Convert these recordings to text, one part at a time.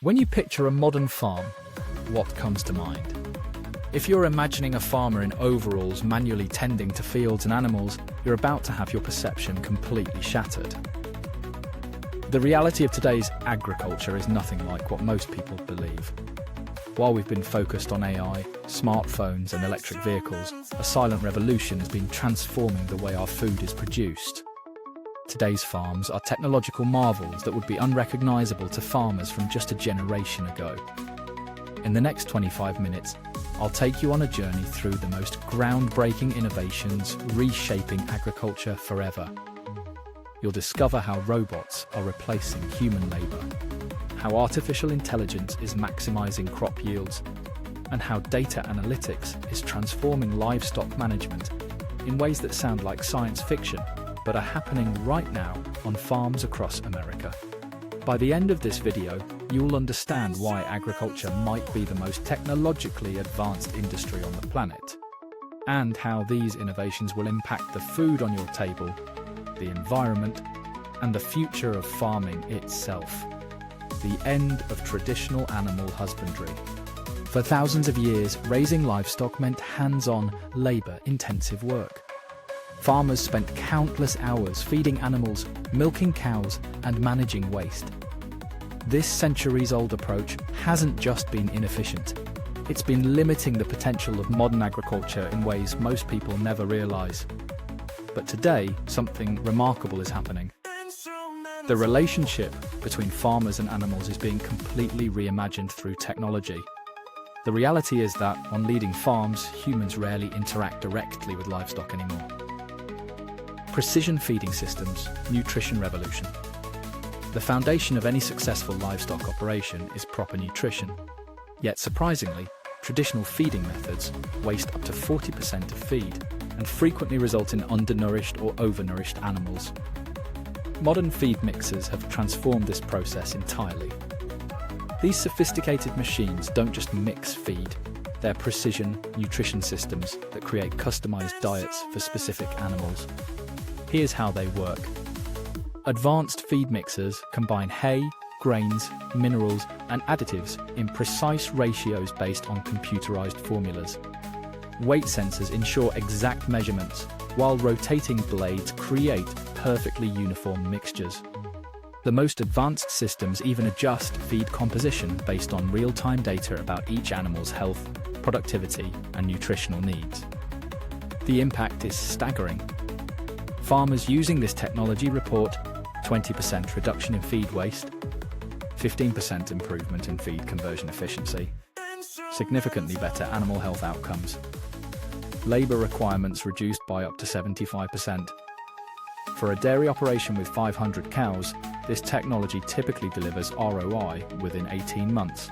When you picture a modern farm, what comes to mind? If you're imagining a farmer in overalls manually tending to fields and animals, you're about to have your perception completely shattered. The reality of today's agriculture is nothing like what most people believe. While we've been focused on AI, smartphones and electric vehicles, a silent revolution has been transforming the way our food is produced. Today's farms are technological marvels that would be unrecognizable to farmers from just a generation ago. In the next 25 minutes, I'll take you on a journey through the most groundbreaking innovations reshaping agriculture forever. You'll discover how robots are replacing human labor, how artificial intelligence is maximizing crop yields, and how data analytics is transforming livestock management in ways that sound like science fiction, but are happening right now on farms across America. By the end of this video, you'll understand why agriculture might be the most technologically advanced industry on the planet, and how these innovations will impact the food on your table, the environment, and the future of farming itself. The end of traditional animal husbandry. For thousands of years, raising livestock meant hands-on, labor-intensive work. Farmers spent countless hours feeding animals, milking cows, and managing waste. This centuries-old approach hasn't just been inefficient. It's been limiting the potential of modern agriculture in ways most people never realize. But today, something remarkable is happening. The relationship between farmers and animals is being completely reimagined through technology. The reality is that on leading farms, humans rarely interact directly with livestock anymore. Precision feeding systems, nutrition revolution. The foundation of any successful livestock operation is proper nutrition. Yet surprisingly, traditional feeding methods waste up to 40% of feed and frequently result in undernourished or overnourished animals. Modern feed mixers have transformed this process entirely. These sophisticated machines don't just mix feed, they're precision nutrition systems that create customized diets for specific animals. Here's how they work. Advanced feed mixers combine hay, grains, minerals, and additives in precise ratios based on computerized formulas. Weight sensors ensure exact measurements, while rotating blades create perfectly uniform mixtures. The most advanced systems even adjust feed composition based on real-time data about each animal's health, productivity, and nutritional needs. The impact is staggering. Farmers using this technology report 20% reduction in feed waste, 15% improvement in feed conversion efficiency, significantly better animal health outcomes, labor requirements reduced by up to 75%. For a dairy operation with 500 cows, this technology typically delivers ROI within 18 months,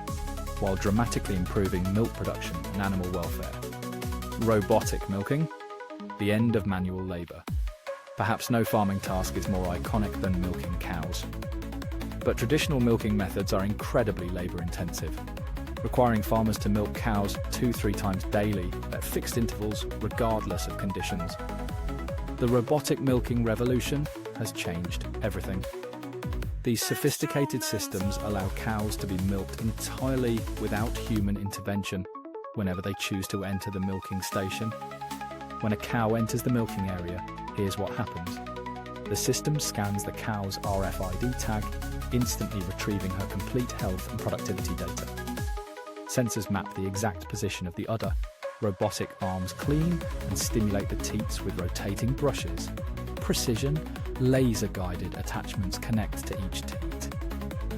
while dramatically improving milk production and animal welfare. Robotic milking, the end of manual labor. Perhaps no farming task is more iconic than milking cows. But traditional milking methods are incredibly labor-intensive, requiring farmers to milk cows 2-3 times daily at fixed intervals regardless of conditions. The robotic milking revolution has changed everything. These sophisticated systems allow cows to be milked entirely without human intervention whenever they choose to enter the milking station. When a cow enters the milking area, here's what happens. The system scans the cow's RFID tag, instantly retrieving her complete health and productivity data. Sensors map the exact position of the udder. Robotic arms clean and stimulate the teats with rotating brushes. Precision, laser-guided attachments connect to each teat.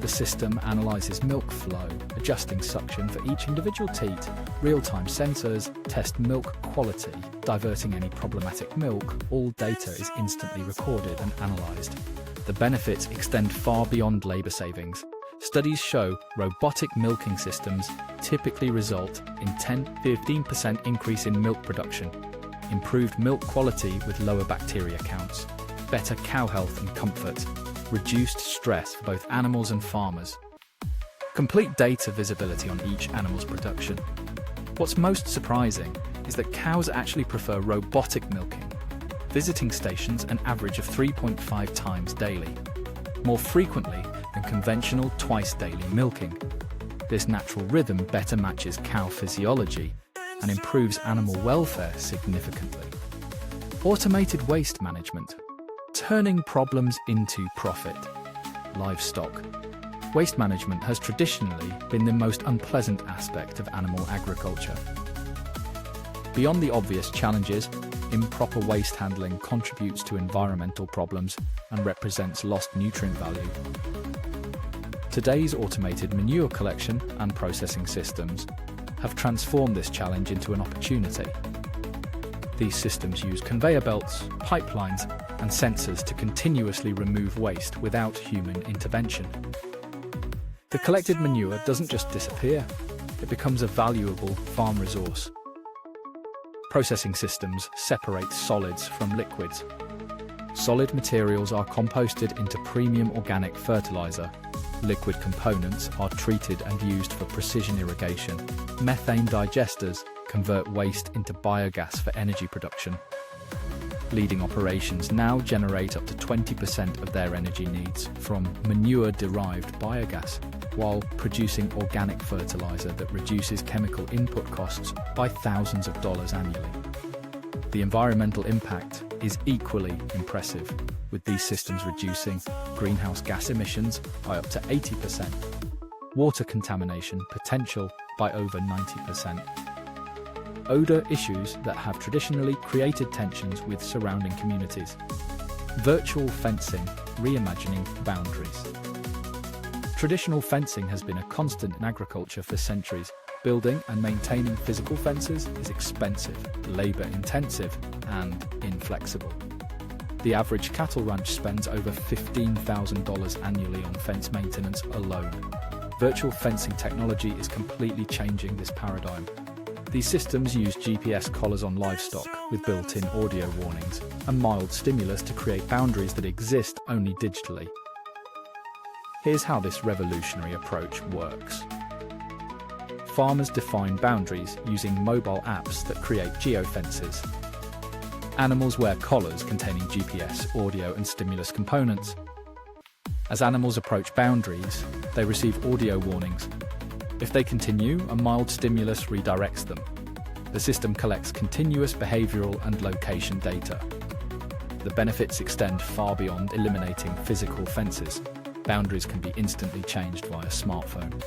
The system analyzes milk flow, adjusting suction for each individual teat. Real-time sensors test milk quality, diverting any problematic milk. All data is instantly recorded and analyzed. The benefits extend far beyond labor savings. Studies show robotic milking systems typically result in 10–15% increase in milk production, improved milk quality with lower bacteria counts, better cow health and comfort, reduced stress for both animals and farmers. Complete data visibility on each animal's production. What's most surprising is that cows actually prefer robotic milking, visiting stations an average of 3.5 times daily, more frequently than conventional twice-daily milking. This natural rhythm better matches cow physiology and improves animal welfare significantly. Automated waste management, turning problems into profit. Livestock. Waste management has traditionally been the most unpleasant aspect of animal agriculture. Beyond the obvious challenges, improper waste handling contributes to environmental problems and represents lost nutrient value. Today's automated manure collection and processing systems have transformed this challenge into an opportunity. These systems use conveyor belts, pipelines, and sensors to continuously remove waste without human intervention. The collected manure doesn't just disappear, it becomes a valuable farm resource. Processing systems separate solids from liquids. Solid materials are composted into premium organic fertilizer. Liquid components are treated and used for precision irrigation. Methane digesters convert waste into biogas for energy production. Leading operations now generate up to 20% of their energy needs from manure-derived biogas, while producing organic fertilizer that reduces chemical input costs by thousands of dollars annually. The environmental impact is equally impressive, with these systems reducing greenhouse gas emissions by up to 80%, water contamination potential by over 90%, odor issues that have traditionally created tensions with surrounding communities, virtual fencing reimagining boundaries. Traditional fencing has been a constant in agriculture for centuries. Building and maintaining physical fences is expensive, labor-intensive, and inflexible. The average cattle ranch spends over $15,000 annually on fence maintenance alone. Virtual fencing technology is completely changing this paradigm. These systems use GPS collars on livestock with built-in audio warnings and mild stimulus to create boundaries that exist only digitally. Here's how this revolutionary approach works. Farmers define boundaries using mobile apps that create geofences. Animals wear collars containing GPS, audio, and stimulus components. As animals approach boundaries, they receive audio warnings. If they continue, a mild stimulus redirects them. The system collects continuous behavioral and location data. The benefits extend far beyond eliminating physical fences. Boundaries can be instantly changed via smartphone.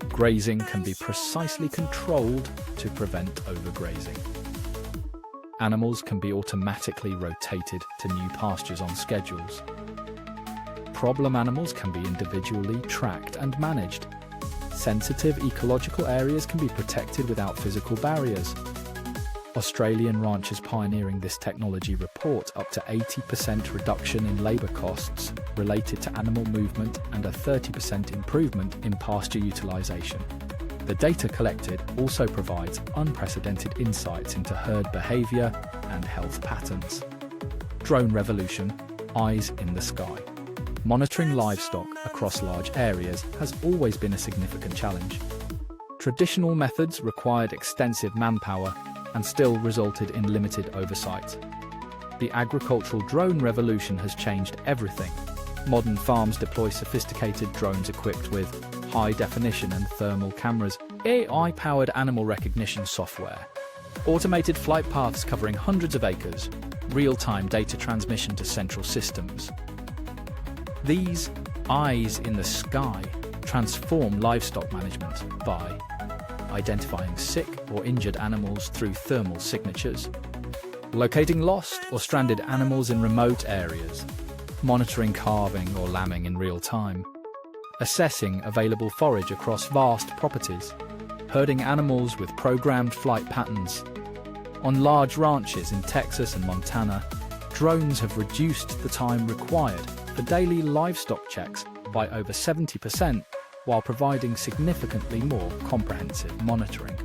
Grazing can be precisely controlled to prevent overgrazing. Animals can be automatically rotated to new pastures on schedules. Problem animals can be individually tracked and managed. Sensitive ecological areas can be protected without physical barriers. Australian ranchers pioneering this technology report up to 80% reduction in labour costs related to animal movement and a 30% improvement in pasture utilisation. The data collected also provides unprecedented insights into herd behaviour and health patterns. Drone revolution, eyes in the sky. Monitoring livestock across large areas has always been a significant challenge. Traditional methods required extensive manpower and still resulted in limited oversight. The agricultural drone revolution has changed everything. Modern farms deploy sophisticated drones equipped with high-definition and thermal cameras, AI-powered animal recognition software, automated flight paths covering hundreds of acres, real-time data transmission to central systems. These eyes in the sky transform livestock management by identifying sick or injured animals through thermal signatures, locating lost or stranded animals in remote areas, monitoring calving or lambing in real time, assessing available forage across vast properties, herding animals with programmed flight patterns. On large ranches in Texas and Montana, drones have reduced the time required for daily livestock checks by over 70%, while providing significantly more comprehensive monitoring.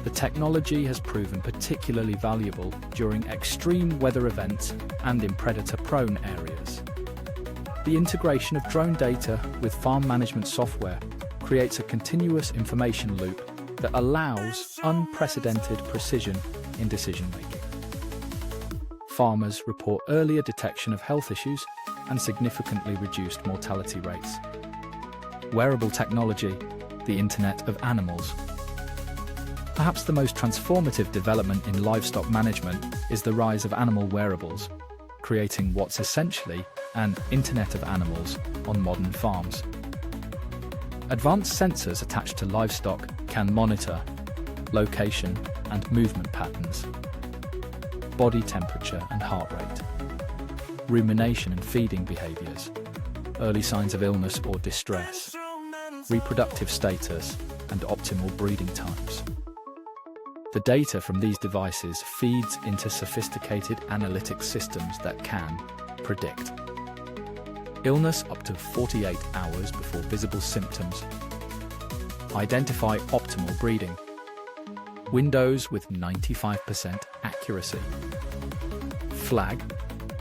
The technology has proven particularly valuable during extreme weather events and in predator-prone areas. The integration of drone data with farm management software creates a continuous information loop that allows unprecedented precision in decision-making. Farmers report earlier detection of health issues and significantly reduced mortality rates. Wearable technology, the Internet of Animals. Perhaps the most transformative development in livestock management is the rise of animal wearables, creating what's essentially an Internet of Animals on modern farms. Advanced sensors attached to livestock can monitor location and movement patterns, body temperature and heart rate, rumination and feeding behaviors, early signs of illness or distress, reproductive status, and optimal breeding times. The data from these devices feeds into sophisticated analytics systems that can predict illness up to 48 hours before visible symptoms, identify optimal breeding windows with 95% accuracy, flag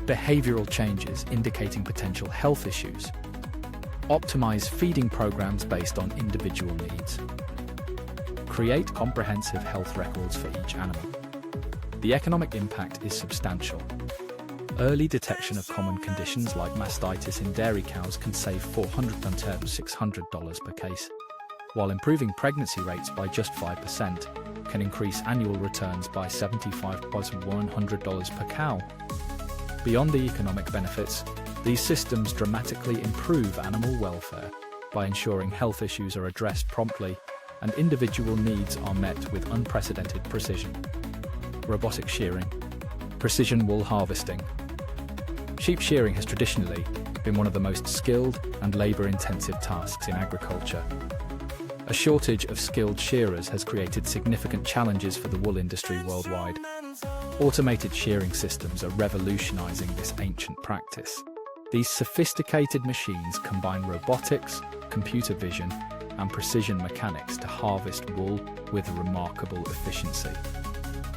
behavioral changes indicating potential health issues, optimize feeding programs based on individual needs, create comprehensive health records for each animal. The economic impact is substantial. Early detection of common conditions like mastitis in dairy cows can save $400 to $600 per case, while improving pregnancy rates by just 5% can increase annual returns by $75 to $100 per cow. Beyond the economic benefits, these systems dramatically improve animal welfare by ensuring health issues are addressed promptly and individual needs are met with unprecedented precision. Robotic shearing, precision wool harvesting. Sheep shearing has traditionally been one of the most skilled and labor-intensive tasks in agriculture. A shortage of skilled shearers has created significant challenges for the wool industry worldwide. Automated shearing systems are revolutionizing this ancient practice. These sophisticated machines combine robotics, computer vision, and precision mechanics to harvest wool with remarkable efficiency.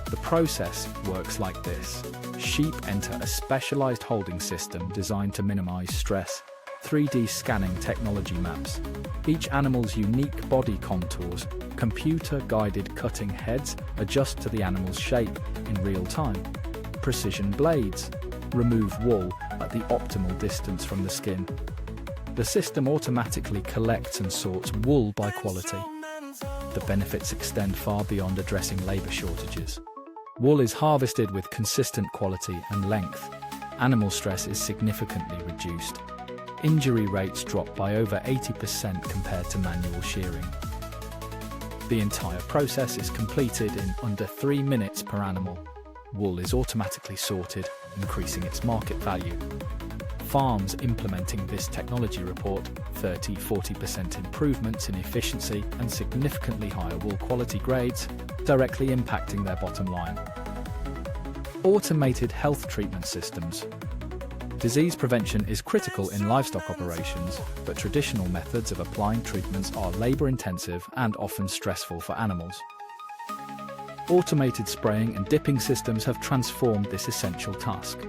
The process works like this. Sheep enter a specialized holding system designed to minimize stress. 3D scanning technology maps each animal's unique body contours. Computer-guided cutting heads adjust to the animal's shape in real time. Precision blades remove wool at the optimal distance from the skin. The system automatically collects and sorts wool by quality. The benefits extend far beyond addressing labor shortages. Wool is harvested with consistent quality and length. Animal stress is significantly reduced. Injury rates drop by over 80% compared to manual shearing. The entire process is completed in under 3 minutes per animal. Wool is automatically sorted, increasing its market value. Farms implementing this technology report 30–40% improvements in efficiency and significantly higher wool quality grades, directly impacting their bottom line. Automated health treatment systems. Disease prevention is critical in livestock operations, but traditional methods of applying treatments are labor-intensive and often stressful for animals. Automated spraying and dipping systems have transformed this essential task.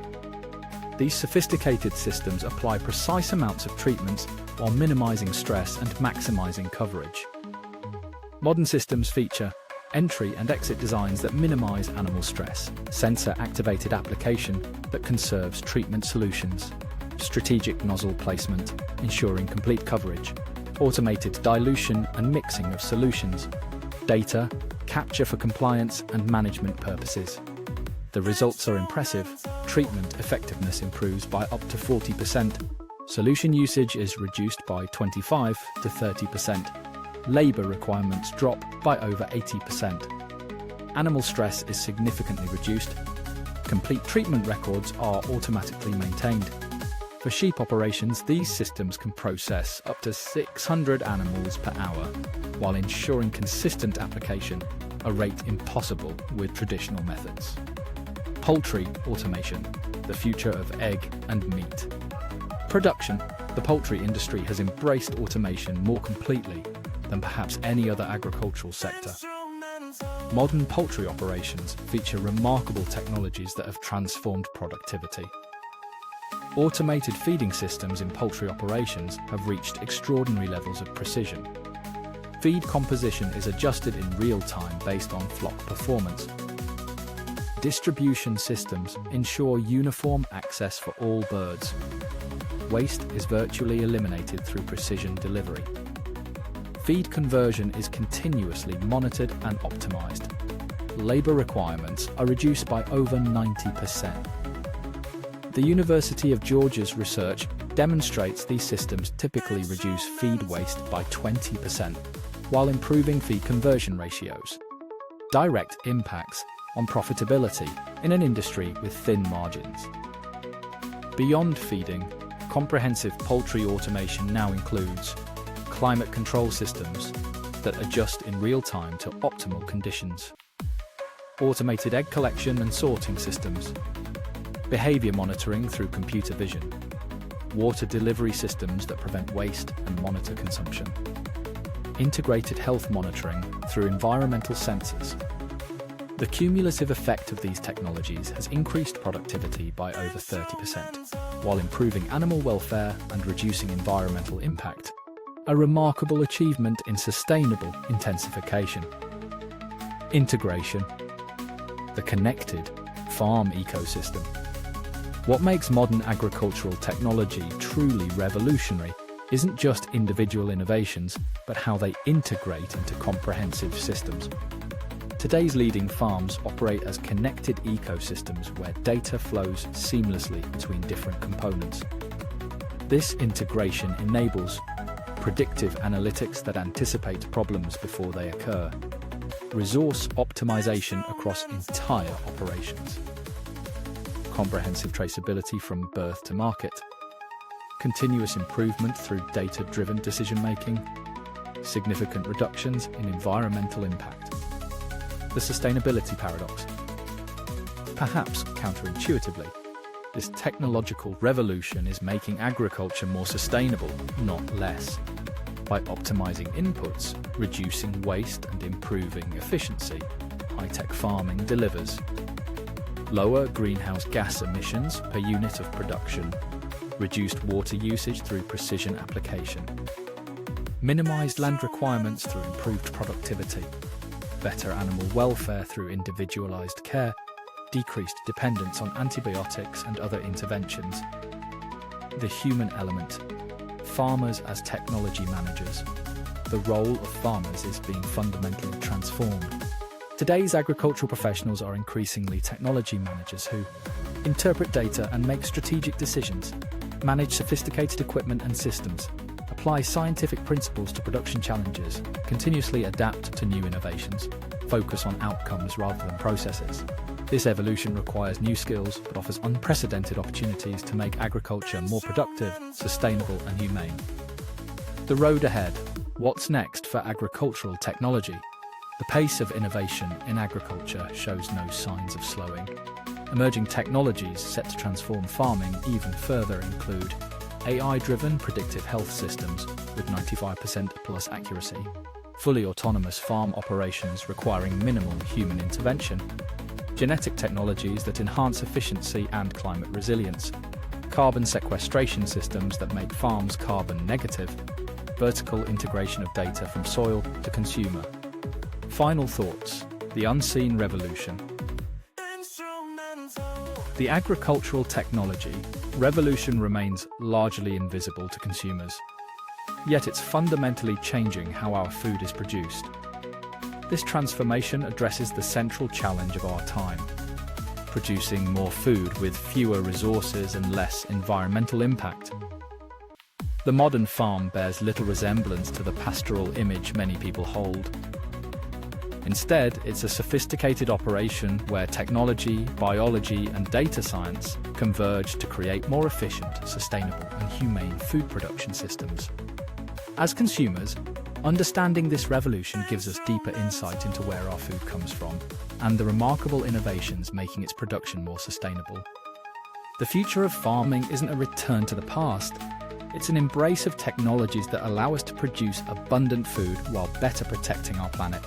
These sophisticated systems apply precise amounts of treatments while minimizing stress and maximizing coverage. Modern systems feature entry and exit designs that minimize animal stress, sensor-activated application that conserves treatment solutions, strategic nozzle placement, ensuring complete coverage, automated dilution and mixing of solutions, data capture for compliance and management purposes. The results are impressive. Treatment effectiveness improves by up to 40%. Solution usage is reduced by 25 to 30%. Labor requirements drop by over 80%. Animal stress is significantly reduced. Complete treatment records are automatically maintained. For sheep operations, these systems can process up to 600 animals per hour, while ensuring consistent application, a rate impossible with traditional methods. Poultry automation, the future of egg and meat. Production. The poultry industry has embraced automation more completely than perhaps any other agricultural sector. Modern poultry operations feature remarkable technologies that have transformed productivity. Automated feeding systems in poultry operations have reached extraordinary levels of precision. Feed composition is adjusted in real time based on flock performance. Distribution systems ensure uniform access for all birds. Waste is virtually eliminated through precision delivery. Feed conversion is continuously monitored and optimized. Labor requirements are reduced by over 90%. The University of Georgia's research demonstrates these systems typically reduce feed waste by 20%, while improving feed conversion ratios. Direct impacts on profitability in an industry with thin margins. Beyond feeding, comprehensive poultry automation now includes climate control systems that adjust in real time to optimal conditions, automated egg collection and sorting systems, behavior monitoring through computer vision, water delivery systems that prevent waste and monitor consumption, integrated health monitoring through environmental sensors. The cumulative effect of these technologies has increased productivity by over 30%, while improving animal welfare and reducing environmental impact, a remarkable achievement in sustainable intensification. Integration. The connected farm ecosystem. What makes modern agricultural technology truly revolutionary isn't just individual innovations, but how they integrate into comprehensive systems. Today's leading farms operate as connected ecosystems where data flows seamlessly between different components. This integration enables predictive analytics that anticipate problems before they occur, resource optimization across entire operations, comprehensive traceability from birth to market, continuous improvement through data-driven decision-making, significant reductions in environmental impact. The sustainability paradox. Perhaps counterintuitively, this technological revolution is making agriculture more sustainable, not less. By optimizing inputs, reducing waste and improving efficiency, high-tech farming delivers lower greenhouse gas emissions per unit of production, reduced water usage through precision application, minimized land requirements through improved productivity, better animal welfare through individualized care, decreased dependence on antibiotics and other interventions. The human element. Farmers as technology managers. The role of farmers is being fundamentally transformed. Today's agricultural professionals are increasingly technology managers who interpret data and make strategic decisions, manage sophisticated equipment and systems, apply scientific principles to production challenges, continuously adapt to new innovations, focus on outcomes rather than processes. This evolution requires new skills but offers unprecedented opportunities to make agriculture more productive, sustainable and humane. The road ahead. What's next for agricultural technology? The pace of innovation in agriculture shows no signs of slowing. Emerging technologies set to transform farming even further include AI-driven predictive health systems with 95% plus accuracy, fully autonomous farm operations requiring minimal human intervention, genetic technologies that enhance efficiency and climate resilience, carbon sequestration systems that make farms carbon negative, vertical integration of data from soil to consumer. Final thoughts. The unseen revolution. The agricultural technology revolution remains largely invisible to consumers, yet it's fundamentally changing how our food is produced. This transformation addresses the central challenge of our time: producing more food with fewer resources and less environmental impact. The modern farm bears little resemblance to the pastoral image many people hold. Instead, it's a sophisticated operation where technology, biology, and data science converge to create more efficient, sustainable, and humane food production systems. As consumers, understanding this revolution gives us deeper insight into where our food comes from and the remarkable innovations making its production more sustainable. The future of farming isn't a return to the past. It's an embrace of technologies that allow us to produce abundant food while better protecting our planet.